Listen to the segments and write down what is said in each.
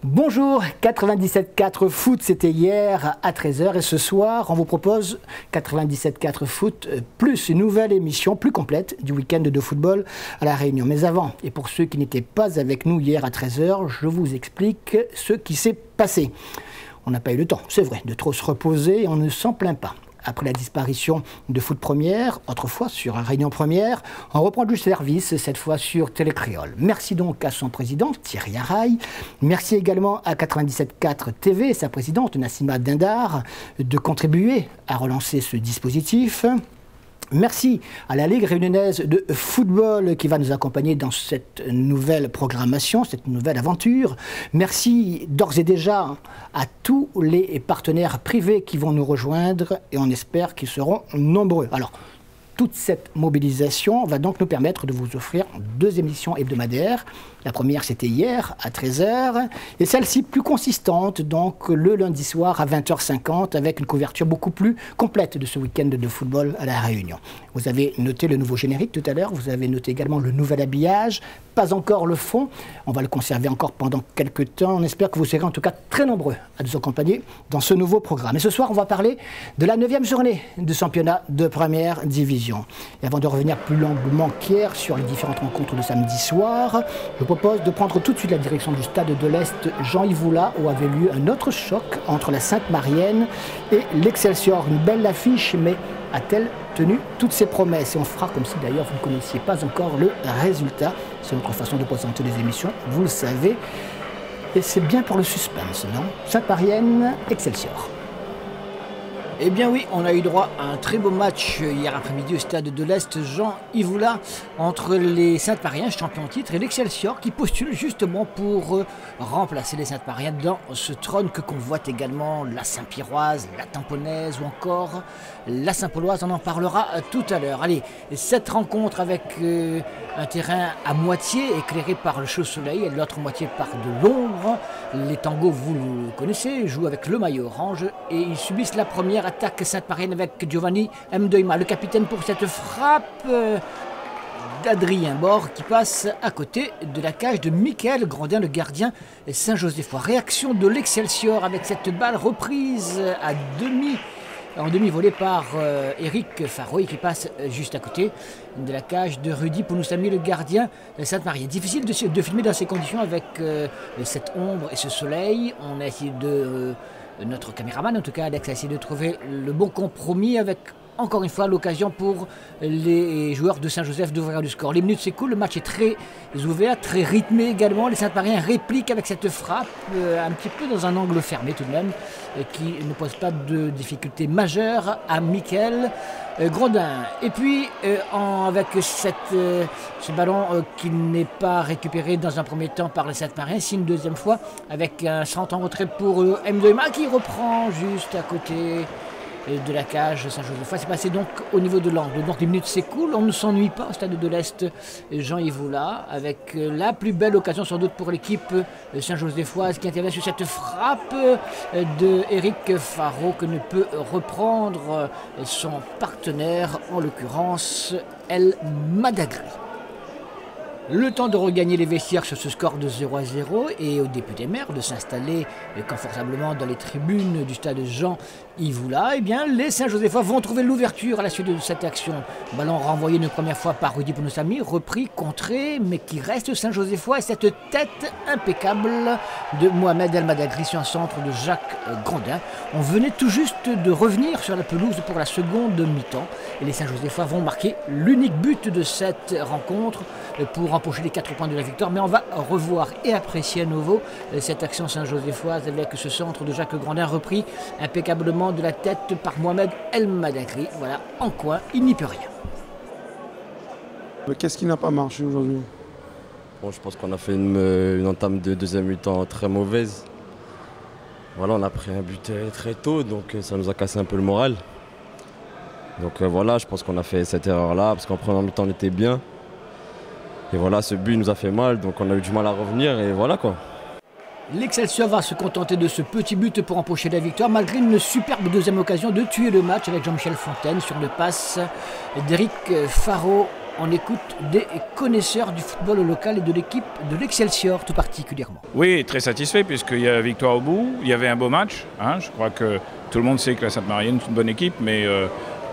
Bonjour, 97.4 foot, c'était hier à 13 h et ce soir, on vous propose 97.4 foot plus une nouvelle émission plus complète du week-end de football à La Réunion. Mais avant, et pour ceux qui n'étaient pas avec nous hier à 13 h, je vous explique ce qui s'est passé. On n'a pas eu le temps, c'est vrai, de trop se reposer et on ne s'en plaint pas. Après la disparition de Foot Première, autrefois sur Réunion Première, on reprend du service, cette fois sur Télécréole. Merci donc à son président, Thierry Araille. Merci également à 97.4 TV, sa présidente, Nassima Dindar, de contribuer à relancer ce dispositif. Merci à la Ligue réunionnaise de football qui va nous accompagner dans cette nouvelle programmation, cette nouvelle aventure. Merci d'ores et déjà à tous les partenaires privés qui vont nous rejoindre et on espère qu'ils seront nombreux. Alors, toute cette mobilisation va donc nous permettre de vous offrir 2 émissions hebdomadaires. La première, c'était hier, à 13 h, et celle-ci plus consistante, donc le lundi soir à 20h50, avec une couverture beaucoup plus complète de ce week-end de football à La Réunion. Vous avez noté le nouveau générique tout à l'heure, vous avez noté également le nouvel habillage, pas encore le fond, on va le conserver encore pendant quelques temps. On espère que vous serez en tout cas très nombreux à nous accompagner dans ce nouveau programme. Et ce soir, on va parler de la 9e journée du championnat de première division. Et avant de revenir plus longuement qu'hier sur les différentes rencontres de samedi soir, je propose de prendre tout de suite la direction du stade de l'Est Jean-Yves Oula, où avait lieu un autre choc entre la Sainte-Marienne et l'Excelsior. Une belle affiche, mais a-t-elle tenu toutes ses promesses? Et on fera comme si d'ailleurs vous ne connaissiez pas encore le résultat. C'est notre façon de présenter les émissions, vous le savez. Et c'est bien pour le suspense, non? Sainte-Marienne, Excelsior. Eh bien oui, on a eu droit à un très beau match hier après-midi au stade de l'Est Jean-Yves Oula entre les Sainte-Mariens, champions en titre, et l'Excelsior qui postule justement pour remplacer les Sainte-Mariens dans ce trône que convoite également la Saint-Piroise, la Tamponnaise ou encore la Saint-Pauloise. On en parlera tout à l'heure. Allez, cette rencontre avec un terrain à moitié éclairé par le chaud soleil et l'autre moitié par de l'ombre. Les tangos, vous le connaissez, jouent avec le maillot orange et ils subissent la première attaque Sainte-Marienne avec Giovanni Mdoima, le capitaine, pour cette frappe d'Adrien Bord qui passe à côté de la cage de Michael Grandin, le gardien Saint-Josephois. Réaction de l'Excelsior avec cette balle reprise en demi-volée par Eric Faroy qui passe juste à côté de la cage de Rudy Pounousami, le gardien Sainte-Marie. Difficile de filmer dans ces conditions avec cette ombre et ce soleil. On a essayé notre caméraman, en tout cas Alex, a essayé de trouver le bon compromis avec encore une fois l'occasion pour les joueurs de Saint-Joseph d'ouvrir du score. Les minutes s'écoulent, le match est très ouvert, très rythmé également. Les Sainte-Mariens répliquent avec cette frappe, un petit peu dans un angle fermé tout de même, qui ne pose pas de difficulté majeure à Michael Grandin. Et puis avec ce ballon qui n'est pas récupéré dans un premier temps par les Sainte-Mariens, c'est une deuxième fois avec un centre en retrait pour Mdoima qui reprend juste à côté de la cage Saint-Joseph. C'est passé donc au niveau de l'angle. Donc les minutes s'écoulent, on ne s'ennuie pas au stade de l'Est Jean-Yves Oula, avec la plus belle occasion sans doute pour l'équipe Saint-Josephoise qui intervient sur cette frappe de Eric Faro que ne peut reprendre son partenaire, en l'occurrence El Madagri. Le temps de regagner les vestiaires sur ce score de 0-0 et au député maire de s'installer confortablement dans les tribunes du stade Jean-Yves Oula, eh bien les Saint-Josephois vont trouver l'ouverture à la suite de cette action. Ballon renvoyé une première fois par Rudy Pounousami, repris, contré, mais qui reste Saint-Josephois, et cette tête impeccable de Mohamed El Madagri sur un centre de Jacques Grandin. On venait tout juste de revenir sur la pelouse pour la seconde mi-temps et les Saint-Josephois vont marquer l'unique but de cette rencontre pour empocher les 4 points de la victoire. Mais on va revoir et apprécier à nouveau cette action Saint-Josephoise avec ce centre de Jacques Grandin repris impeccablement de la tête par Mohamed El Madagri. Voilà, en coin, il n'y peut rien. Mais qu'est-ce qui n'a pas marché aujourd'hui? Bon, je pense qu'on a fait une entame de deuxième mi-temps très mauvaise. Voilà, on a pris un but très tôt, donc ça nous a cassé un peu le moral. Donc voilà, je pense qu'on a fait cette erreur-là, parce qu'en première mi-temps on était bien. Et voilà, ce but nous a fait mal, donc on a eu du mal à revenir, et voilà quoi. L'Excelsior va se contenter de ce petit but pour empocher la victoire, malgré une superbe deuxième occasion de tuer le match avec Jean-Michel Fontaine sur le passe d'Eric Faro on écoute des connaisseurs du football local et de l'équipe de l'Excelsior tout particulièrement. Oui, très satisfait puisqu'il y a victoire au bout, il y avait un beau match. Je crois que tout le monde sait que la Sainte-Marienne est une bonne équipe, mais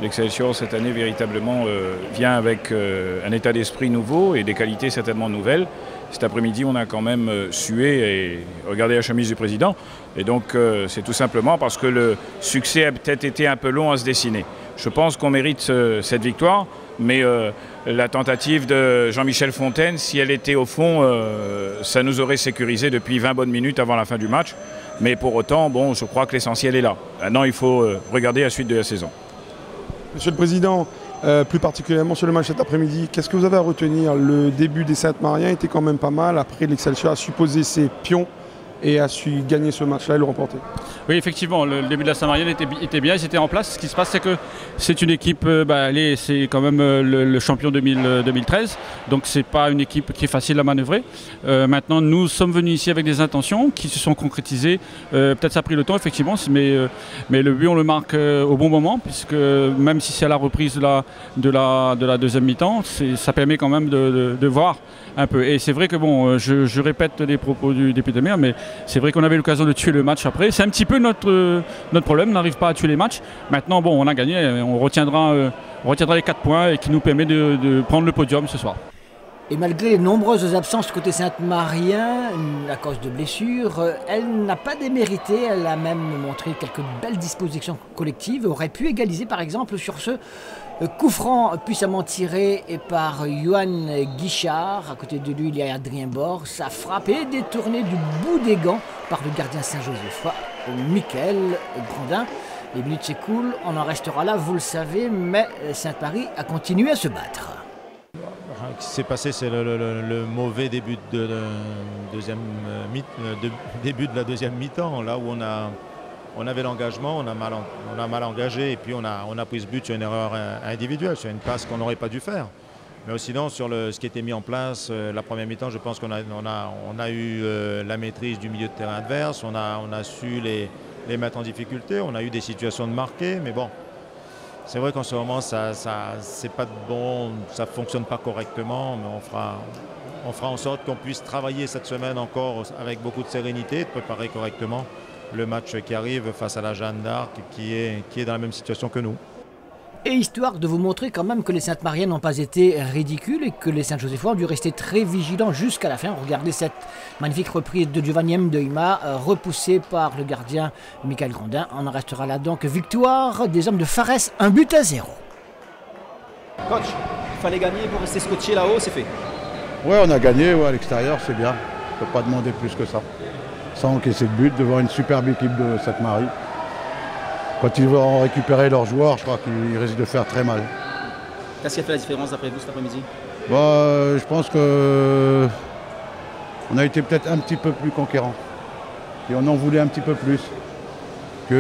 l'Excelsior cette année véritablement vient avec un état d'esprit nouveau et des qualités certainement nouvelles. Cet après-midi, on a quand même sué et regardé la chemise du président. Et donc, c'est tout simplement parce que le succès a peut-être été un peu long à se dessiner. Je pense qu'on mérite cette victoire, mais la tentative de Jean-Michel Fontaine, si elle était au fond, ça nous aurait sécurisé depuis 20 bonnes minutes avant la fin du match. Mais pour autant, bon, je crois que l'essentiel est là. Maintenant, il faut regarder la suite de la saison. Monsieur le Président, plus particulièrement sur le match cet après-midi, qu'est-ce que vous avez à retenir? Le début des Sainte-Mariens était quand même pas mal. Après, l'Excelsior a su poser ses pions et a su gagner ce match-là et le remporter. Oui, effectivement, le début de la Sainte-Marienne était bien, ils étaient en place. Ce qui se passe, c'est que c'est une équipe, c'est quand même le champion 2013, donc c'est pas une équipe qui est facile à manœuvrer. Maintenant, nous sommes venus ici avec des intentions qui se sont concrétisées. Peut-être ça a pris le temps, effectivement, mais le but, on le marque au bon moment, puisque même si c'est à la reprise de la deuxième mi-temps, ça permet quand même de voir un peu. Et c'est vrai que, bon, je répète les propos du député maire, mais c'est vrai qu'on avait l'occasion de tuer le match après. C'est un petit peu notre problème, on n'arrive pas à tuer les matchs. Maintenant, bon, on a gagné, on retiendra les 4 points et qui nous permet de prendre le podium ce soir. Et malgré les nombreuses absences côté Sainte-Marien, à cause de blessures, elle n'a pas démérité, elle a même montré quelques belles dispositions collectives, aurait pu égaliser par exemple sur ce coup franc puissamment tiré par Johan Guichard. À côté de lui, il y a Adrien Bord. Ça frappe et détourné du bout des gants par le gardien Saint-Joseph, Michael Grandin. Les minutes s'écoulent, on en restera là, vous le savez, mais Sainte-Marie a continué à se battre. Ce qui s'est passé, c'est le mauvais début de début de la deuxième mi-temps, là où on avait l'engagement, on a mal engagé et puis on a pris ce but sur une erreur individuelle, sur une passe qu'on n'aurait pas dû faire. Mais sinon, sur ce qui était mis en place, la première mi-temps, je pense qu'on a eu la maîtrise du milieu de terrain adverse, on a su les mettre en difficulté, on a eu des situations de marquer, mais bon. C'est vrai qu'en ce moment, c'est pas bon, ça ne fonctionne pas correctement, mais on fera en sorte qu'on puisse travailler cette semaine encore avec beaucoup de sérénité, de préparer correctement le match qui arrive face à la Jeanne d'Arc, qui est dans la même situation que nous. Et histoire de vous montrer quand même que les Sainte-Mariennes n'ont pas été ridicules et que les Saint-Josephois ont dû rester très vigilants jusqu'à la fin. Regardez cette magnifique reprise de Giovanni Mdeima, repoussée par le gardien Michael Grandin. On en restera là donc. Victoire des hommes de Fares, 1-0. Coach, il fallait gagner pour rester scotché là-haut, c'est fait. Ouais, on a gagné, à l'extérieur, c'est bien. On ne peut pas demander plus que ça. Sans encaisser de but devant une superbe équipe de Sainte-Marie. Quand ils vont récupérer leurs joueurs, je crois qu'ils risquent de faire très mal. Qu'est-ce qui a fait la différence d'après vous cet après-midi? Je pense qu'on a été peut-être un petit peu plus conquérants. Et on en voulait un petit peu plus.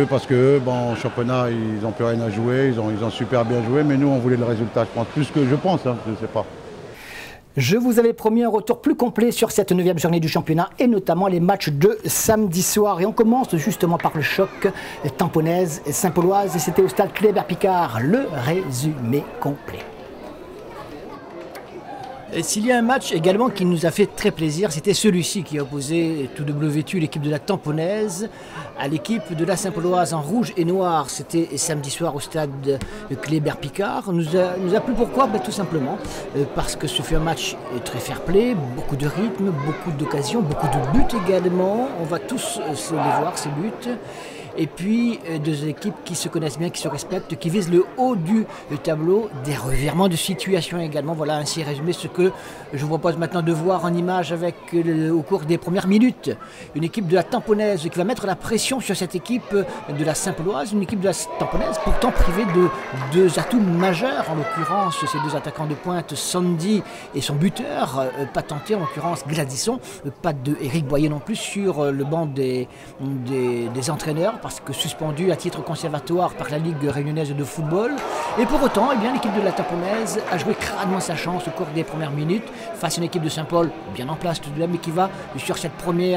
Parce que en championnat, ils n'ont plus rien à jouer, ils ont super bien joué, mais nous, on voulait le résultat, je pense. Plus que je pense, je ne sais pas. Je vous avais promis un retour plus complet sur cette 9e journée du championnat et notamment les matchs de samedi soir. Et on commence justement par le choc tamponnaise et Saint-Pauloise. Et c'était au stade Kléber-Picard. Le résumé complet. Et s'il y a un match également qui nous a fait très plaisir, c'était celui-ci qui a opposé tout double vêtu l'équipe de la Tamponnaise à l'équipe de la Saint-Pauloise en rouge et noir. C'était samedi soir au stade Kléber-Picard. Nous a plu pourquoi? Tout simplement parce que ce fut un match très fair-play, beaucoup de rythme, beaucoup d'occasions, beaucoup de buts également. On va tous les voir, ces buts. Et puis deux équipes qui se connaissent bien, qui se respectent, qui visent le haut du tableau, des revirements de situation également. Voilà ainsi résumé ce que je vous propose maintenant de voir en image avec au cours des premières minutes. Une équipe de la Tamponnaise qui va mettre la pression sur cette équipe de la Saint-Pauloise, une équipe de la Tamponnaise pourtant privée de deux atouts majeurs, en l'occurrence ces deux attaquants de pointe, Sandy et son buteur, patenté en l'occurrence Gladysson, pas de Éric Boyer non plus sur le banc des entraîneurs, parce que suspendu à titre conservatoire par la Ligue réunionnaise de football. Et pour autant, eh bien, l'équipe de la Tamponaise a joué crânement sa chance au cours des premières minutes face à une équipe de Saint-Paul bien en place tout de même, mais qui va sur ce premier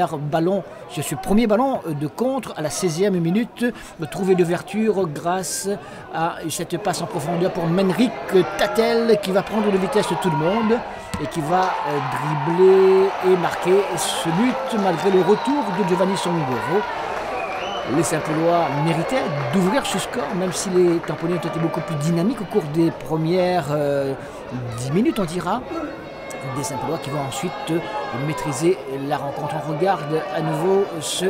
ballon de contre à la 16e minute trouver l'ouverture grâce à cette passe en profondeur pour Menric Tatel qui va prendre de vitesse tout le monde et qui va dribbler et marquer ce but malgré le retour de Giovanni Songoro. Les Saint-Paulois méritaient d'ouvrir ce score, même si les Tamponnais ont été beaucoup plus dynamiques au cours des premières 10 minutes, on dira. Des Saint-Paulois qui vont ensuite maîtriser la rencontre. On regarde à nouveau ce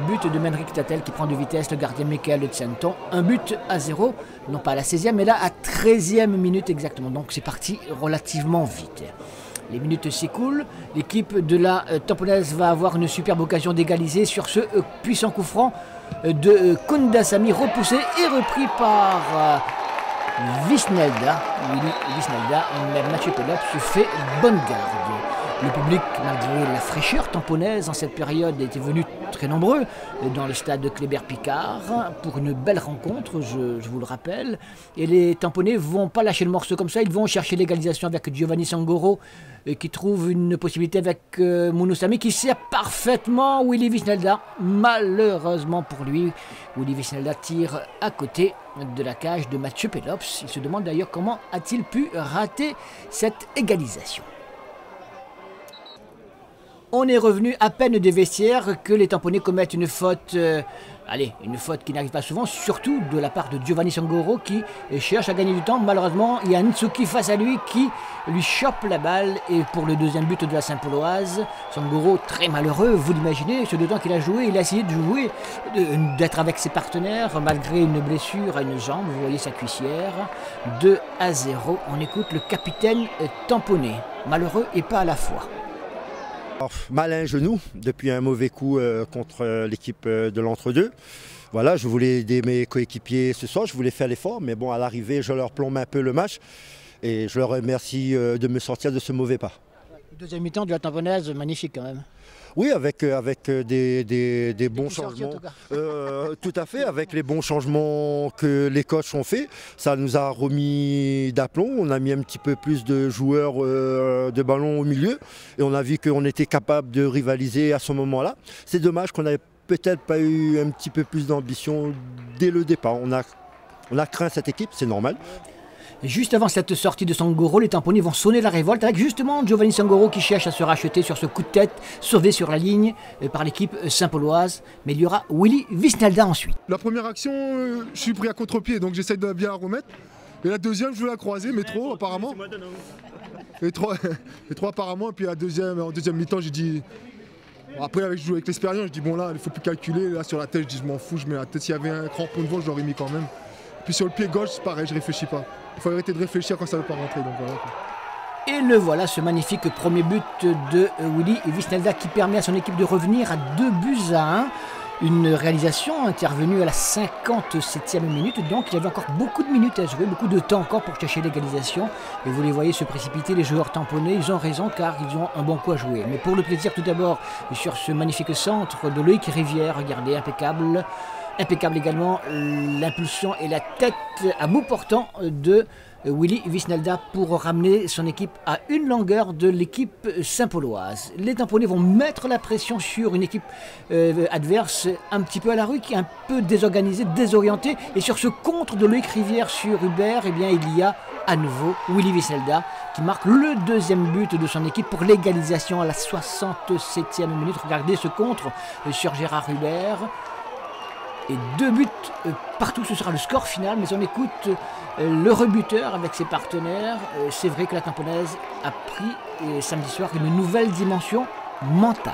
but de Menric Tatel qui prend de vitesse le gardien Michael Tsenton. 1-0, non pas à la 16e, mais là à 13e minute exactement. Donc c'est parti relativement vite. Les minutes s'écoulent. L'équipe de la Tamponaise va avoir une superbe occasion d'égaliser sur ce puissant coup franc de Kundasamy, repoussé et repris par Wisnelda. Wisnelda, mais Mathieu Pelops se fait bonne garde. Le public, malgré la fraîcheur tamponaise en cette période, était venu très nombreux dans le stade de Kléber-Picard pour une belle rencontre, je vous le rappelle. Et les Tamponnais ne vont pas lâcher le morceau comme ça, ils vont chercher l'égalisation avec Giovanni Songoro qui trouve une possibilité avec Mounoussamy qui sert parfaitement Willy Wisnelda. Malheureusement pour lui, Willy Wisnelda tire à côté de la cage de Mathieu Pelops. Il se demande d'ailleurs comment a-t-il pu rater cette égalisation. On est revenu à peine des vestiaires que les Tamponnais commettent une faute, une faute qui n'arrive pas souvent, surtout de la part de Giovanni Songoro qui cherche à gagner du temps. Malheureusement, il y a Ntsuki face à lui qui lui chope la balle et pour le deuxième but de la Saint-Pauloise, Songoro très malheureux, vous l'imaginez, ce deux temps qu'il a joué, il a essayé de jouer, d'être avec ses partenaires malgré une blessure à une jambe, vous voyez sa cuissière. 2-0, on écoute le capitaine tamponnais, malheureux et pas à la fois. Mal à un genou depuis un mauvais coup contre l'équipe de l'entre-deux. Voilà, je voulais aider mes coéquipiers ce soir, je voulais faire l'effort, mais bon, à l'arrivée, je leur plombe un peu le match et je leur remercie de me sortir de ce mauvais pas. Deuxième mi-temps de la Tamponaise, magnifique quand même. Oui, avec des bons changements. Tout à fait, avec les bons changements que les coachs ont fait, ça nous a remis d'aplomb. On a mis un petit peu plus de joueurs de ballon au milieu et on a vu qu'on était capable de rivaliser à ce moment-là. C'est dommage qu'on n'avait peut-être pas eu un petit peu plus d'ambition dès le départ. On a craint cette équipe, c'est normal. Juste avant cette sortie de Songoro, les Tamponnais vont sonner la révolte avec justement Giovanni Songoro qui cherche à se racheter sur ce coup de tête sauvé sur la ligne par l'équipe saint-pauloise. Mais il y aura Willy Wisnelda ensuite. La première action, je suis pris à contre-pied donc j'essaye de bien la remettre. Et la deuxième, je veux la croiser, mais trop apparemment. Et trop apparemment. Et puis en deuxième mi-temps, j'ai dit... Après, je joue avec l'expérience, je dis bon là, il ne faut plus calculer. Là sur la tête, je dis je m'en fous, je mets la tête. S'il y avait un crampon devant, je l'aurais mis quand même. Puis sur le pied gauche, c'est pareil, je réfléchis pas. Il faut arrêter de réfléchir quand ça ne veut pas rentrer. Donc voilà. Et le voilà, ce magnifique premier but de Willy Wisnelda qui permet à son équipe de revenir à 2-1. Une réalisation intervenue à la 57e minute, donc il y avait encore beaucoup de minutes à jouer, beaucoup de temps encore pour chercher l'égalisation. Et vous les voyez se précipiter, les joueurs tamponnés, ils ont raison car ils ont un bon coup à jouer. Mais pour le plaisir tout d'abord, sur ce magnifique centre de Loïc Rivière, regardez, impeccable. Impeccable également l'impulsion et la tête à bout portant de Willy Wisnelda pour ramener son équipe à une longueur de l'équipe saint-pauloise. Les Tamponnais vont mettre la pression sur une équipe adverse un petit peu à la rue, qui est un peu désorganisée, désorientée. Et sur ce contre de Loïc Rivière sur Hubert, eh bien, il y a à nouveau Willy Wisnelda qui marque le deuxième but de son équipe pour l'égalisation à la 67e minute. Regardez ce contre sur Gérard Hubert. Et 2 buts partout, ce sera le score final, mais on écoute le rebuteur avec ses partenaires. C'est vrai que la Tamponaise a pris samedi soir une nouvelle dimension mentale.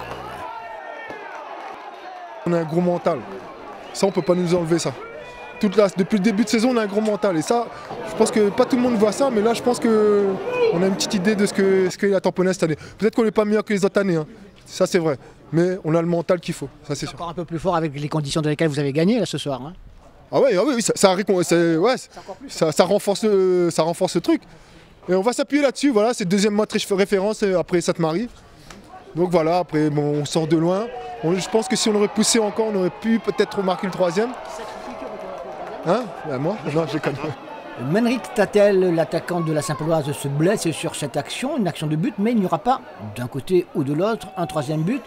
On a un gros mental, ça on peut pas nous enlever ça. Depuis le début de saison on a un gros mental et ça, je pense que pas tout le monde voit ça, mais là je pense qu'on a une petite idée de ce qu'est la Tamponaise cette année. Peut-être qu'on n'est pas meilleur que les autres années, hein. Ça c'est vrai. Mais on a le mental qu'il faut, ça c'est sûr. Encore un peu plus fort avec les conditions dans lesquelles vous avez gagné là ce soir. Hein. Ah oui, ça renforce le truc. Et on va s'appuyer là-dessus, voilà, c'est le deuxième match référence après Sainte-Marie. Donc voilà, après bon, on sort de loin, Je pense que si on aurait poussé encore, on aurait pu peut-être marquer le troisième. Hein? Moi? Non, je connais. Menric Tatel, l'attaquant de la Saint-Pauloise, se blesse sur cette action, une action de but, mais il n'y aura pas d'un côté ou de l'autre un troisième but.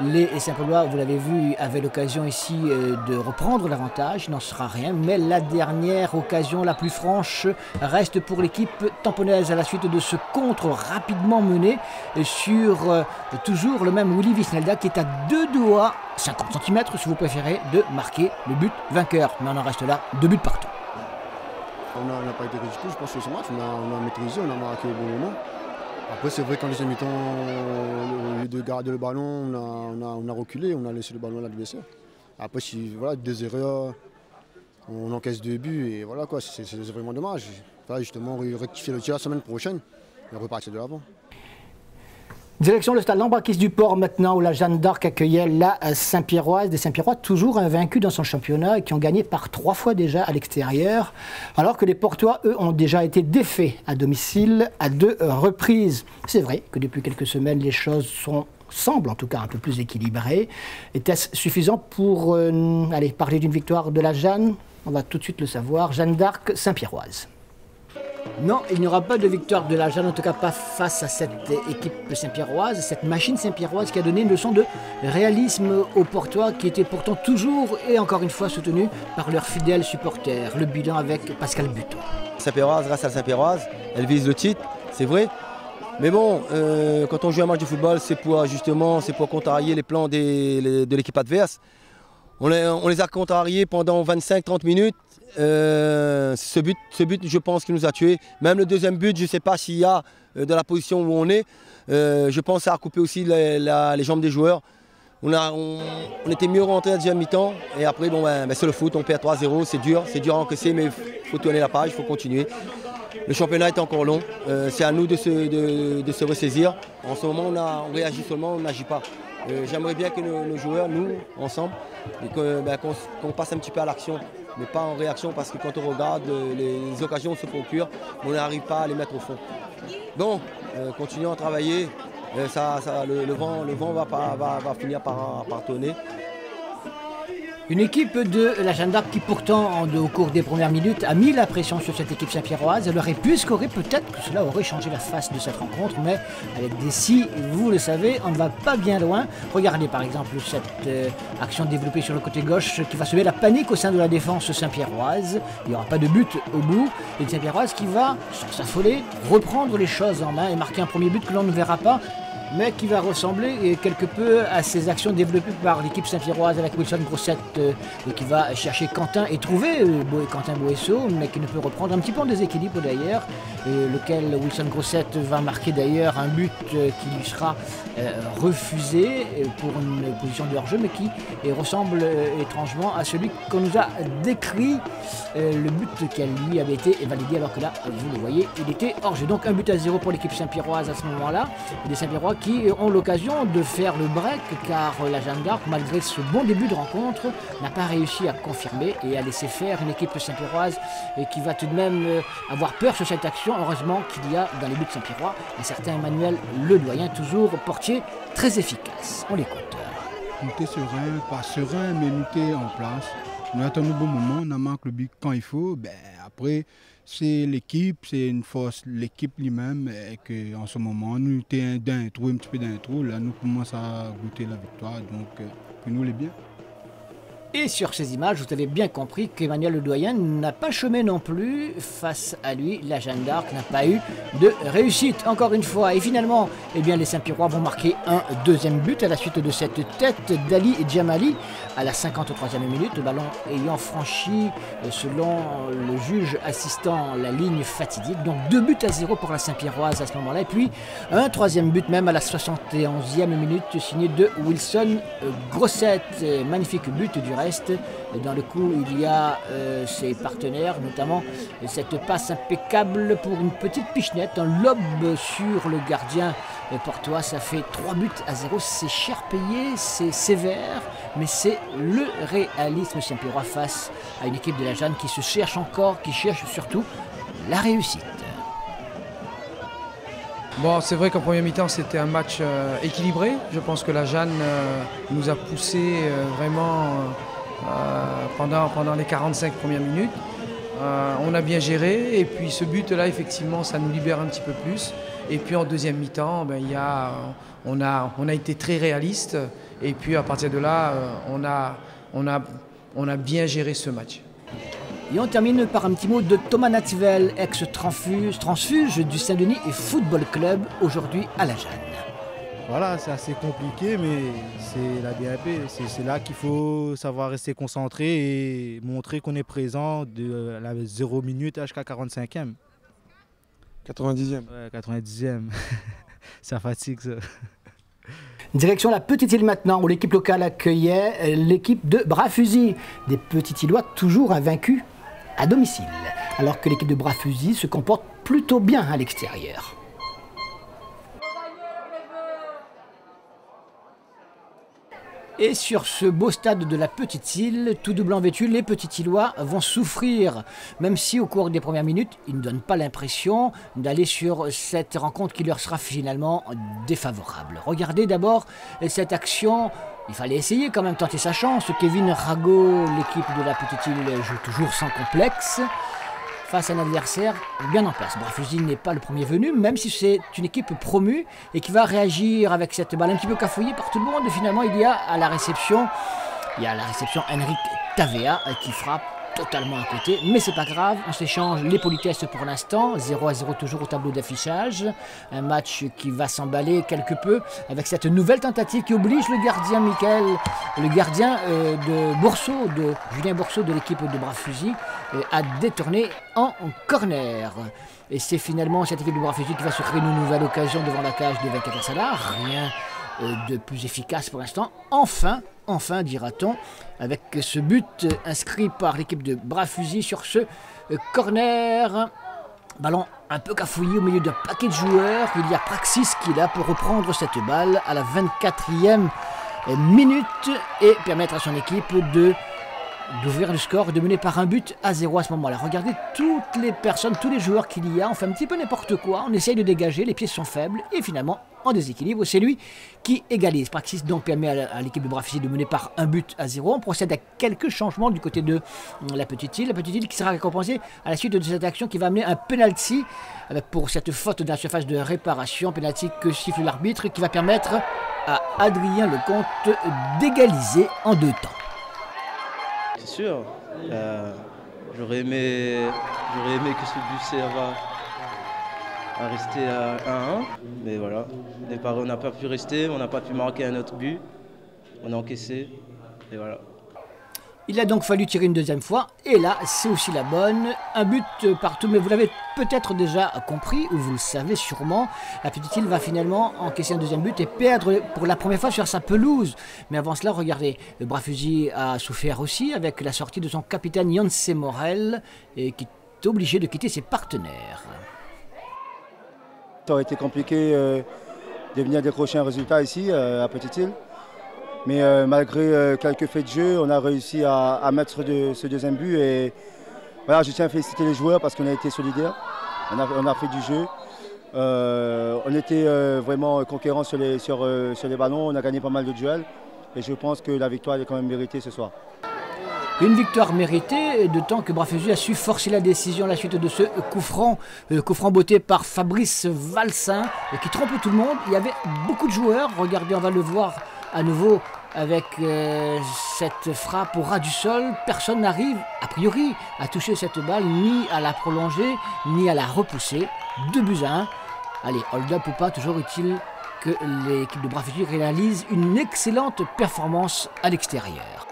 Les Saint-Paulois, vous l'avez vu, avaient l'occasion ici de reprendre l'avantage, il n'en sera rien, mais la dernière occasion la plus franche reste pour l'équipe tamponnaise à la suite de ce contre rapidement mené sur toujours le même Willy Wisnelda qui est à 2 doigts, 50 cm si vous préférez, de marquer le but vainqueur. Mais on en reste là, 2 buts partout. On n'a pas été ridicule, je pense que ce match, on a maîtrisé, on a marqué au bon moment. Après, c'est vrai qu'en deuxième mi-temps, au lieu de garder le ballon, on a reculé, on a laissé le ballon à l'adversaire. Après, voilà, 2 erreurs, on encaisse 2 buts et voilà quoi, c'est vraiment dommage. Enfin, justement, rectifier le tir la semaine prochaine et repartir de l'avant. Direction le stade Lambrakis du Port maintenant, où la Jeanne d'Arc accueillait la Saint-Pierroise. Des Saint-Pierrois toujours invaincus dans son championnat et qui ont gagné par 3 fois déjà à l'extérieur, alors que les Portois, eux, ont déjà été défaits à domicile à 2 reprises. C'est vrai que depuis quelques semaines, les choses semblent en tout cas un peu plus équilibrées. Était-ce suffisant pour aller parler d'une victoire de la Jeanne? On va tout de suite le savoir. Jeanne d'Arc, Saint-Pierroise. Non, il n'y aura pas de victoire de la Jeanne, en tout cas pas face à cette équipe saint-pierroise, cette machine saint-pierroise qui a donné une leçon de réalisme aux Portois qui étaient pourtant toujours et encore une fois soutenus par leurs fidèles supporters. Le bilan avec Pascal Buteau. Saint-Pierroise reste à Saint-Pierroise, elle vise le titre, c'est vrai. Mais bon, quand on joue un match de football, c'est pour contrarier les plans de l'équipe adverse. On les a contrariés pendant 25-30 minutes. Ce but, je pense qu'il nous a tués. Même le deuxième but, je ne sais pas s'il y a de la position où on est. Je pense que ça a coupé aussi les jambes des joueurs. On était mieux rentré à la deuxième mi-temps. Et après, bon, c'est le foot, on perd 3-0. C'est dur à encaisser, mais il faut tourner la page, il faut continuer. Le championnat est encore long. C'est à nous de se ressaisir. En ce moment, on réagit seulement, on n'agit pas. J'aimerais bien que nos joueurs, nous, ensemble, qu'on passe un petit peu à l'action, mais pas en réaction, parce que quand on regarde, les occasions se procurent, on n'arrive pas à les mettre au fond. Donc, continuons à travailler, le vent va finir par tourner. Une équipe de la Jeanne d'Arc qui pourtant, au cours des premières minutes, a mis la pression sur cette équipe saint-pierroise. Elle aurait pu scorer, peut-être que cela aurait changé la face de cette rencontre, mais avec des si, vous le savez, on ne va pas bien loin. Regardez par exemple cette action développée sur le côté gauche qui va semer la panique au sein de la défense saint-pierroise. Il n'y aura pas de but au bout. Et saint-pierroise qui va, sans s'affoler, reprendre les choses en main et marquer un premier but que l'on ne verra pas, mais qui va ressembler quelque peu à ces actions développées par l'équipe saint-pierroise avec Wilson Grossette qui va chercher Quentin et trouver Quentin Boesso, mais qui ne peut reprendre un petit peu en déséquilibre d'ailleurs, lequel Wilson Grossette va marquer d'ailleurs un but qui lui sera refusé pour une position de hors-jeu, mais qui ressemble étrangement à celui qu'on nous a décrit, le but qui lui avait été validé, alors que là, vous le voyez, il était hors-jeu. Donc 1-0 pour l'équipe saint-pierroise à ce moment-là, et des Saint-Pierrois qui ont l'occasion de faire le break, car la Jeanne d'Arc, malgré ce bon début de rencontre, n'a pas réussi à confirmer et à laisser faire une équipe saint-pierroise qui va tout de même avoir peur sur cette action. Heureusement qu'il y a dans les buts saint-pierrois un certain Emmanuel Ledoyen, toujours portier très efficace. On l'écoute. On était serein, pas serein, mais on était en place. On attend le bon moment, on a marqué le but quand il faut. Après, c'est l'équipe, c'est une force, l'équipe lui-même, et qu'en ce moment, nous étions un petit peu d'un trou. Là, nous commençons à goûter la victoire, donc pour nous, les bien. Et sur ces images, vous avez bien compris qu'Emmanuel Ledoyen n'a pas chômé non plus. Face à lui, la Jeanne d'Arc n'a pas eu de réussite, encore une fois. Et finalement, les Saint-Pierrois vont marquer un deuxième but à la suite de cette tête d'Ali Djamali à la 53e minute. Le ballon ayant franchi, selon le juge assistant, la ligne fatidique. Donc 2-0 pour la Saint-Pierroise à ce moment-là. Et puis un troisième but même à la 71e minute, signé de Wilson Grossette. Magnifique but du reste. Dans le coup, il y a ses partenaires, notamment cette passe impeccable pour une petite pichenette, un lob sur le gardien portois. Ça fait 3-0. C'est cher payé, c'est sévère, mais c'est le réalisme saint-pierrois face à une équipe de la Jeanne qui se cherche encore, qui cherche surtout la réussite. Bon, c'est vrai qu'en première mi-temps, c'était un match équilibré. Je pense que la Jeanne nous a poussé vraiment pendant les 45 premières minutes. On a bien géré et puis ce but-là, effectivement, ça nous libère un petit peu plus. Et puis en deuxième mi-temps, ben, on a été très réaliste et puis à partir de là, on a bien géré ce match. Et on termine par un petit mot de Thomas Nativel, ex-transfuge du Saint-Denis et Football Club, aujourd'hui à la Jeanne. Voilà, c'est assez compliqué, mais c'est la DAP. C'est là qu'il faut savoir rester concentré et montrer qu'on est présent de la 0 minute jusqu'à 45e. 90e. Ouais, 90e. Ça fatigue, ça. Direction la Petite-Île maintenant, où l'équipe locale accueillait l'équipe de Bras-Fusil. Des Petits-Îlois toujours invaincus à domicile, alors que l'équipe de Bras-Fusil se comporte plutôt bien à l'extérieur. Et sur ce beau stade de la Petite-Île, tout de blanc vêtu, les Petits-Îlois vont souffrir, même si au cours des premières minutes, ils ne donnent pas l'impression d'aller sur cette rencontre qui leur sera finalement défavorable. Regardez d'abord cette action, il fallait essayer quand même tenter sa chance. Kevin Rago, l'équipe de la Petite-Île, joue toujours sans complexe, face à un adversaire bien en place. Bras-Fusil n'est pas le premier venu, même si c'est une équipe promue et qui va réagir avec cette balle un petit peu cafouillée par tout le monde. Et finalement, il y a à la réception, Henrik Tavea qui frappe totalement à côté, mais c'est pas grave, on s'échange les politesses pour l'instant, 0-0 toujours au tableau d'affichage, un match qui va s'emballer quelque peu avec cette nouvelle tentative qui oblige le gardien Julien Bourseau de l'équipe de Bras-Fusil à détourner en corner. Et c'est finalement cette équipe de Bras-Fusil qui va se créer une nouvelle occasion devant la cage de 24 Salah, rien de plus efficace pour l'instant. Enfin, dira-t-on, avec ce but inscrit par l'équipe de Bras-Fusil sur ce corner. Ballon un peu cafouillé au milieu d'un paquet de joueurs. Il y a Praxis qui est là pour reprendre cette balle à la 24e minute et permettre à son équipe d'ouvrir le score, de mener par 1-0 à ce moment-là. Regardez toutes les personnes, tous les joueurs qu'il y a, on fait un petit peu n'importe quoi, on essaye de dégager, les pieds sont faibles et finalement en déséquilibre, c'est lui qui égalise. Praxis donc permet à l'équipe de Bras-Fusil de mener par 1-0. On procède à quelques changements du côté de la Petite-Île. La Petite-Île qui sera récompensée à la suite de cette action qui va amener un penalty pour cette faute dans la surface de réparation. Penalty que siffle l'arbitre qui va permettre à Adrien Lecomte d'égaliser en 2 temps. C'est sûr, j'aurais aimé que ce but serve à rester à 1-1, mais voilà, on n'a pas pu rester, on n'a pas pu marquer un autre but, on a encaissé, et voilà. Il a donc fallu tirer une deuxième fois, et là, c'est aussi la bonne. Un but partout, mais vous l'avez peut-être déjà compris, ou vous le savez sûrement. La Petite-Île va finalement encaisser un deuxième but et perdre pour la première fois sur sa pelouse. Mais avant cela, regardez, le Bras-Fusil a souffert aussi avec la sortie de son capitaine Yonce Morel, qui est obligé de quitter ses partenaires. Ça aurait été compliqué de venir décrocher un résultat ici, à Petite-Île. Mais malgré quelques faits de jeu, on a réussi à mettre ce deuxième but. Et voilà, je tiens à féliciter les joueurs parce qu'on a été solidaires. On a fait du jeu. On était vraiment conquérants sur les ballons. On a gagné pas mal de duels. Et je pense que la victoire est quand même méritée ce soir. Une victoire méritée, d'autant que Bras-Fusil a su forcer la décision à la suite de ce coup franc botté par Fabrice Valsin, qui trompe tout le monde. Il y avait beaucoup de joueurs. Regardez, on va le voir à nouveau avec cette frappe au ras du sol. Personne n'arrive, a priori, à toucher cette balle, ni à la prolonger, ni à la repousser. 2-1. Allez, hold-up ou pas, toujours utile que l'équipe de Bras-Fusil réalise une excellente performance à l'extérieur.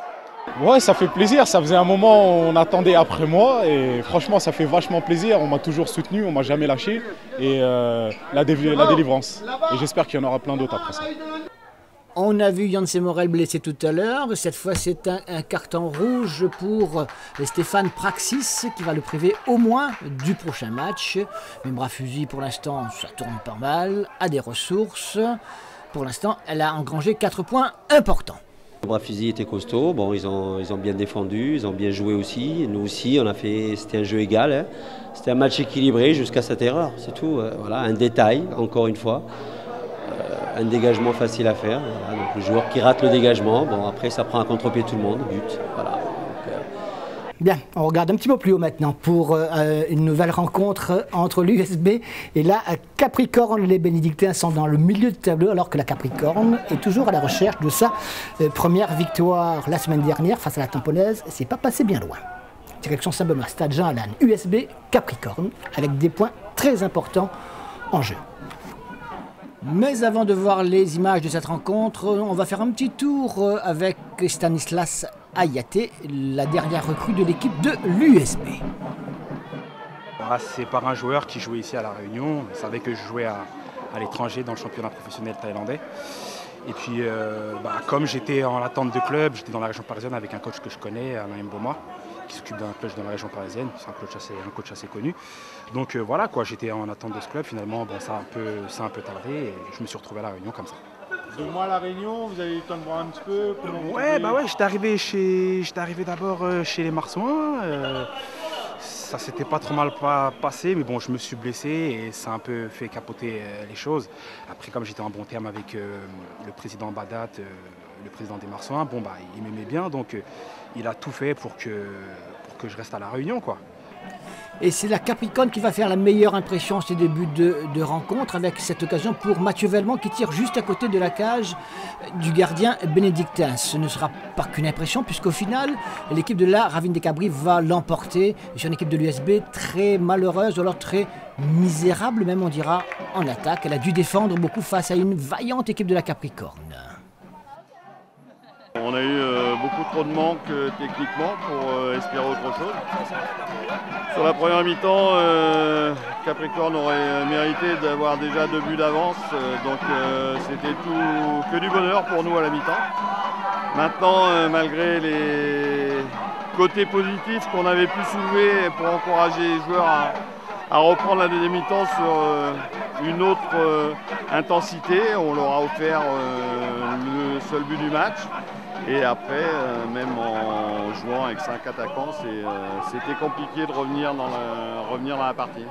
Ouais, ça fait plaisir. Ça faisait un moment où on attendait après moi et franchement, ça fait vachement plaisir. On m'a toujours soutenu, on m'a jamais lâché et la délivrance. Et j'espère qu'il y en aura plein d'autres après ça. On a vu Yonce Morel blessé tout à l'heure. Cette fois, c'est un carton rouge pour Stéphane Praxis qui va le priver au moins du prochain match. Mais Bras-Fusil, pour l'instant, ça tourne pas mal, a des ressources. Pour l'instant, elle a engrangé 4 points importants. Brafizi était costaud, bon, ils ont bien défendu, ils ont bien joué aussi. Nous aussi, c'était un jeu égal. Hein. C'était un match équilibré jusqu'à cette erreur, c'est tout. Voilà, un détail, encore une fois. Un dégagement facile à faire. Voilà. Donc, le joueur qui rate le dégagement, bon, après ça prend à contre-pied tout le monde, but. Voilà. Bien, on regarde un petit peu plus haut maintenant pour une nouvelle rencontre entre l'USB et la Capricorne. Les Bénédictins sont dans le milieu de tableau alors que la Capricorne est toujours à la recherche de sa première victoire. La semaine dernière face à la Tamponnaise, c'est pas passé bien loin. Direction Saint-Benoît, stade Jean-Alain, USB Capricorne avec des points très importants en jeu. Mais avant de voir les images de cette rencontre, on va faire un petit tour avec Stanislas Ayaté, la dernière recrue de l'équipe de l'USB. C'est par un joueur qui jouait ici à La Réunion. Il savait que je jouais à l'étranger dans le championnat professionnel thaïlandais. Et puis, comme j'étais en attente de club, j'étais dans la région parisienne avec un coach que je connais, Alain Mboma, qui s'occupe d'un club dans la région parisienne. C'est un coach assez connu. Donc voilà, j'étais en attente de ce club. Finalement, ça a un peu tardé et je me suis retrouvé à La Réunion comme ça. 2 mois à La Réunion, vous avez eu le temps de voir un petit peu Ouais, j'étais arrivé d'abord chez les Marsouins. Ça s'était pas trop mal passé, mais bon, je me suis blessé et ça a un peu fait capoter les choses. Après, comme j'étais en bon terme avec le président Badat, le président des Marsouins, il m'aimait bien, donc il a tout fait pour que je reste à La Réunion, quoi. Et c'est la Capricorne qui va faire la meilleure impression en ces débuts de rencontre avec cette occasion pour Mathieu Vellemont qui tire juste à côté de la cage du gardien bénédictin. Ce ne sera pas qu'une impression puisqu'au final, l'équipe de la Ravine des Cabris va l'emporter sur une équipe de l'USB très malheureuse ou alors très misérable même on dira en attaque. Elle a dû défendre beaucoup face à une vaillante équipe de la Capricorne. On a eu beaucoup trop de manques techniquement pour espérer autre chose. Sur la première mi-temps, Capricorne aurait mérité d'avoir déjà 2 buts d'avance, donc c'était que du bonheur pour nous à la mi-temps. Maintenant, malgré les côtés positifs qu'on avait pu soulever pour encourager les joueurs à reprendre la deuxième mi-temps sur une autre intensité, on leur a offert le seul but du match. Et après, même en jouant avec 5 attaquants, c'était compliqué de revenir dans la partie.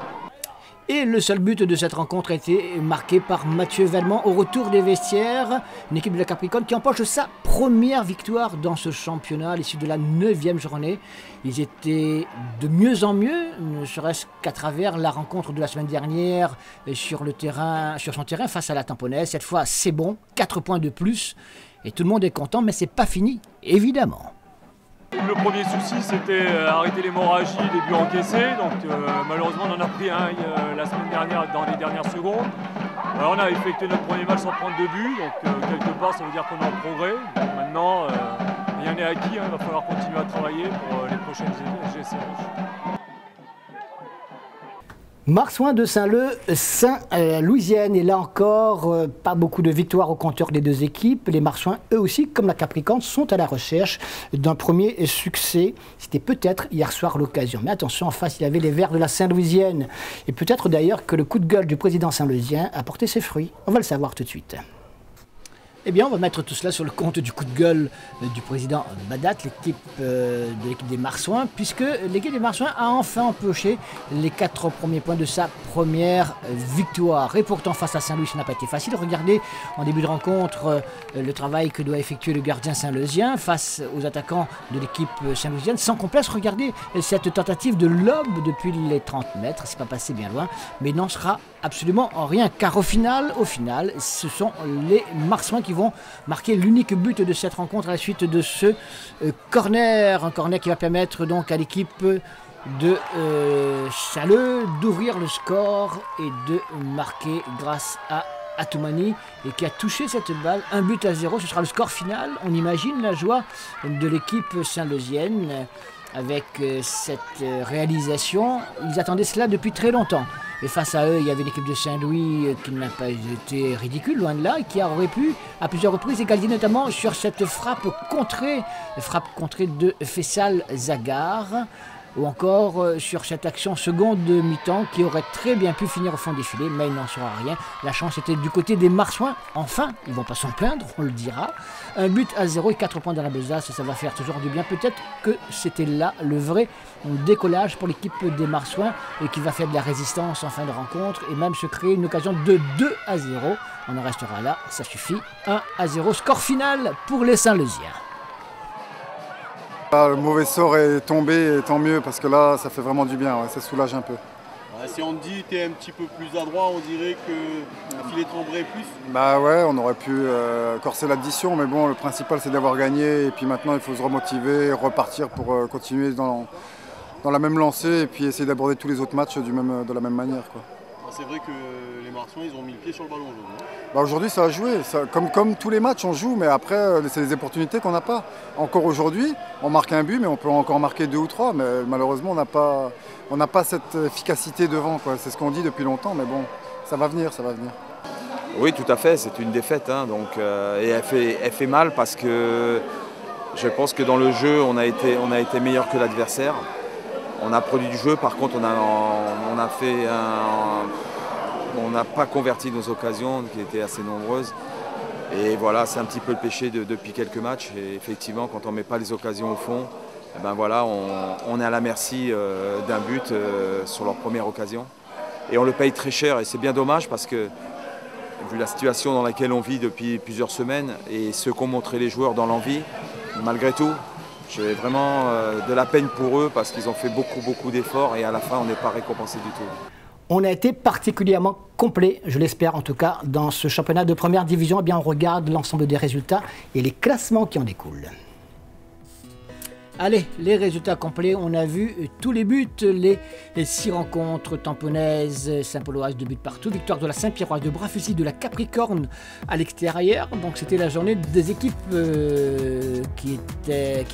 Et le seul but de cette rencontre a été marqué par Mathieu Vellemont au retour des vestiaires. Une équipe de la Capricorne qui empoche sa première victoire dans ce championnat à l'issue de la 9e journée. Ils étaient de mieux en mieux, ne serait-ce qu'à travers la rencontre de la semaine dernière sur son terrain face à la Tamponnaise. Cette fois, c'est bon, 4 points de plus. Et tout le monde est content, mais c'est pas fini, évidemment. Le premier souci, c'était arrêter l'hémorragie des buts encaissés. Donc malheureusement, on en a pris un la semaine dernière dans les dernières secondes. Alors, on a effectué notre premier match sans prendre de but. Donc quelque part, ça veut dire qu'on est en progrès. Donc, maintenant, rien n'est acquis. Il va falloir continuer à travailler pour les prochaines GC. Marsouins de Saint-Leu, Saint-Louisienne. Et là encore, pas beaucoup de victoires au compteur des deux équipes. Les Marsouins, eux aussi, comme la Capricorne, sont à la recherche d'un premier succès. C'était peut-être hier soir l'occasion. Mais attention, en face, il y avait les Verts de la Saint-Louisienne. Et peut-être d'ailleurs que le coup de gueule du président saint-lousien a porté ses fruits. On va le savoir tout de suite. Eh bien, on va mettre tout cela sur le compte du coup de gueule du président Badat, de l'équipe des Marsouins, puisque l'équipe des Marsouins a enfin empoché les 4 premiers points de sa première victoire. Et pourtant, face à Saint-Louis, ça n'a pas été facile. Regardez en début de rencontre le travail que doit effectuer le gardien saint-leusien face aux attaquants de l'équipe saint-louisienne. Sans complexe, regardez cette tentative de lob depuis les 30 mètres. C'est pas passé bien loin, mais il n'en sera absolument rien, car au final, ce sont les Marsouins qui vont marquer l'unique but de cette rencontre à la suite de ce corner. Un corner qui va permettre donc à l'équipe de Saint-Leu d'ouvrir le score et de marquer grâce à Atoumani et qui a touché cette balle. 1-0, ce sera le score final. On imagine la joie de l'équipe saint-leusienne avec cette réalisation. Ils attendaient cela depuis très longtemps. Et face à eux, il y avait une équipe de Saint-Louis qui n'a pas été ridicule, loin de là, et qui aurait pu, à plusieurs reprises, égaliser notamment sur cette frappe contrée de Fessal Zagar. ou encore sur cette action seconde de mi-temps qui aurait très bien pu finir au fond des filets, mais il n'en sera rien. La chance était du côté des Marsouins. Enfin, ils ne vont pas s'en plaindre, on le dira. 1-0 et 4 points dans la besace, ça va faire toujours du bien. Peut-être que c'était là le vrai décollage pour l'équipe des Marsouins et qui va faire de la résistance en fin de rencontre et même se créer une occasion de 2-0. On en restera là, ça suffit. 1-0, score final pour les Saint-Leusiens. Le mauvais sort est tombé, et tant mieux, parce que là, ça fait vraiment du bien, ouais, ça soulage un peu. Si on te dit que tu es un petit peu plus adroit, on dirait que le filet tomberait plus. Bah ouais, on aurait pu corser l'addition, mais bon, le principal c'est d'avoir gagné, et puis maintenant il faut se remotiver, repartir pour continuer dans la même lancée, et puis essayer d'aborder tous les autres matchs de la même manière, quoi. C'est vrai que les Marsouins, ils ont mis le pied sur le ballon aujourd'hui. Bah aujourd'hui, ça a joué. Comme tous les matchs, on joue, mais après, c'est des opportunités qu'on n'a pas. Encore aujourd'hui, on marque un but, mais on peut encore marquer 2 ou 3. Mais malheureusement, on n'a pas cette efficacité devant, quoi. C'est ce qu'on dit depuis longtemps, mais bon, ça va venir, ça va venir. Oui, tout à fait. C'est une défaite, hein, donc, et elle fait mal parce que je pense que dans le jeu, on a été meilleur que l'adversaire. On a produit du jeu, par contre, on n'a pas converti nos occasions qui étaient assez nombreuses. Et voilà, c'est un petit peu le péché depuis quelques matchs. Et effectivement, quand on ne met pas les occasions au fond, eh ben voilà, on est à la merci d'un but sur leur première occasion. Et on le paye très cher et c'est bien dommage parce que, vu la situation dans laquelle on vit depuis plusieurs semaines et ce qu'ont montré les joueurs dans l'envie, malgré tout, j'ai vraiment de la peine pour eux parce qu'ils ont fait beaucoup d'efforts et à la fin, on n'est pas récompensé du tout. On a été particulièrement complet, je l'espère en tout cas, dans ce championnat de première division. Eh bien, on regarde l'ensemble des résultats et les classements qui en découlent. Allez, les résultats complets, on a vu tous les buts, les 6 rencontres tamponnaises, Saint-Pauloise, 2 buts partout, victoire de la Saint-Pierroise, de Bras-Fusil, de la Capricorne à l'extérieur. Donc c'était la journée des équipes qui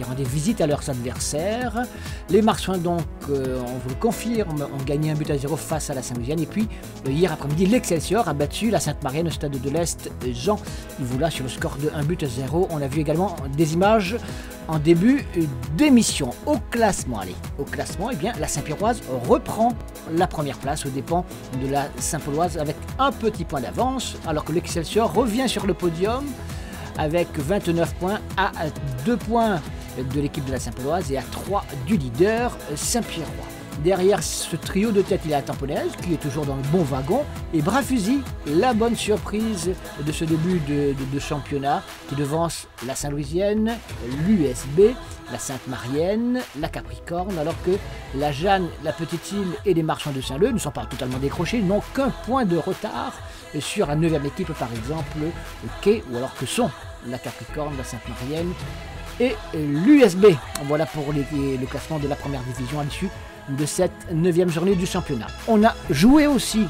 rendaient visite à leurs adversaires. Les Marsouins, donc, on vous le confirme, ont gagné 1-0 face à la Saint-Louisienne. Et puis, hier après-midi, l'Excelsior a battu la Sainte-Marienne au stade de l'Est, Jean Yvoula, sur le score de 1-0. On a vu également des images en début d'émission. Au classement, eh bien, la Saint-Pierroise reprend la première place aux dépens de la Saint-Pauloise avec un petit point d'avance, alors que l'Excelsior revient sur le podium avec 29 points à 2 points de l'équipe de la Saint-Pauloise et à 3 du leader Saint-Pierrois. Derrière ce trio de tête, il y a la Tamponnaise qui est toujours dans le bon wagon et Bras-Fusil, la bonne surprise de ce début de championnat qui devance la Saint-Louisienne, l'USB, la Sainte-Marienne, la Capricorne, alors que la Jeanne, la Petite-Île et les Marchands de Saint-Leu ne sont pas totalement décrochés, n'ont qu'un point de retard sur la 9e équipe par exemple, Quai, ou alors que sont la Capricorne, la Sainte-Marienne et l'USB. Voilà pour le classement de la première division à l'issue de cette 9e journée du championnat. On a joué aussi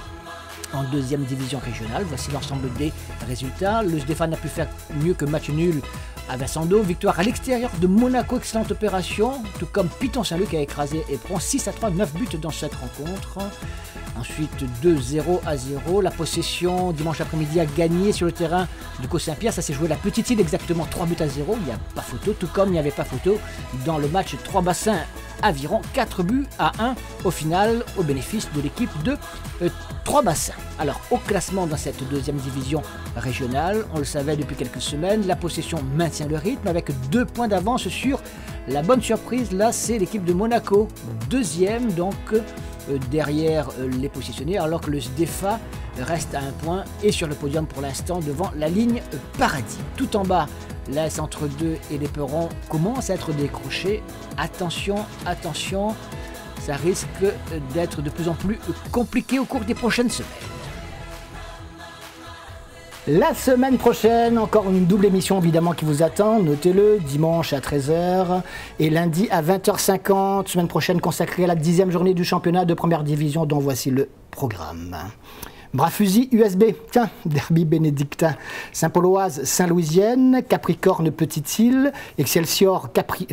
en 2e division régionale. Voici l'ensemble des résultats. Le Stéphane n'a pu faire mieux que match nul à Vincendo. Victoire à l'extérieur de Monaco, excellente opération, tout comme Piton Saint-Luc qui a écrasé Éperon 6-3, 9 buts dans cette rencontre. Ensuite 2-0. La possession dimanche après-midi a gagné sur le terrain du Co Saint-Pierre. Ça s'est joué à la Petite-Île exactement 3-0. Il n'y a pas photo, tout comme il n'y avait pas photo dans le match 3 bassins Aviron, 4-1 au final au bénéfice de l'équipe de 3 bassins. Alors au classement dans cette 2e division régionale, on le savait depuis quelques semaines, la possession maintient le rythme avec 2 points d'avance sur la bonne surprise. Là c'est l'équipe de Monaco, 2e donc derrière les positionnés, alors que le SDEFA reste à 1 point et sur le podium pour l'instant devant la ligne Paradis. Tout en bas, l'AS entre 2 et l'Éperon commence à être décroché. Attention, ça risque d'être de plus en plus compliqué au cours des prochaines semaines. La semaine prochaine, encore une double émission évidemment qui vous attend, notez-le, dimanche à 13h et lundi à 20h50, semaine prochaine consacrée à la 10e journée du championnat de première division dont voici le programme. Bras-Fusil, USB, tiens, derby bénédictin, Saint-Pauloise, Saint-Louisienne, Capricorne, Petite-Île, Excelsior,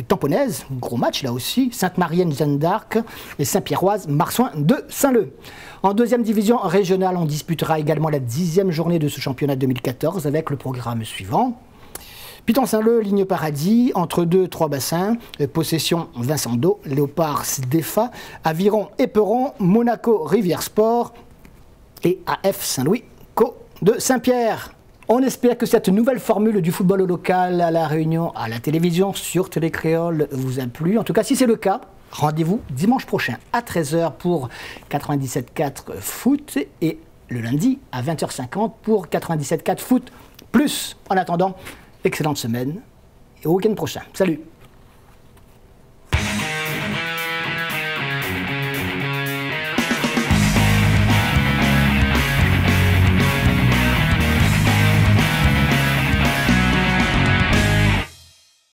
Tamponnaise, gros match là aussi, Sainte-Marienne, Jeanne d'Arc et Saint-Pierroise, Marsouins de Saint-Leu. En 2e division régionale, on disputera également la 10e journée de ce championnat 2014 avec le programme suivant. Piton-Saint-Leu, Ligne Paradis, entre 2-3 bassins, Possession, Vincent d'Eau, Léopard, Sdefa, Aviron, Éperon, Monaco, Rivière Sport et AF Saint-Louis, Co de Saint-Pierre. On espère que cette nouvelle formule du football local à La Réunion, à la télévision, sur Télécréole vous a plu. En tout cas, si c'est le cas, rendez-vous dimanche prochain à 13h pour 97.4 foot et le lundi à 20h50 pour 97.4 foot plus. En attendant, excellente semaine et au week-end prochain. Salut!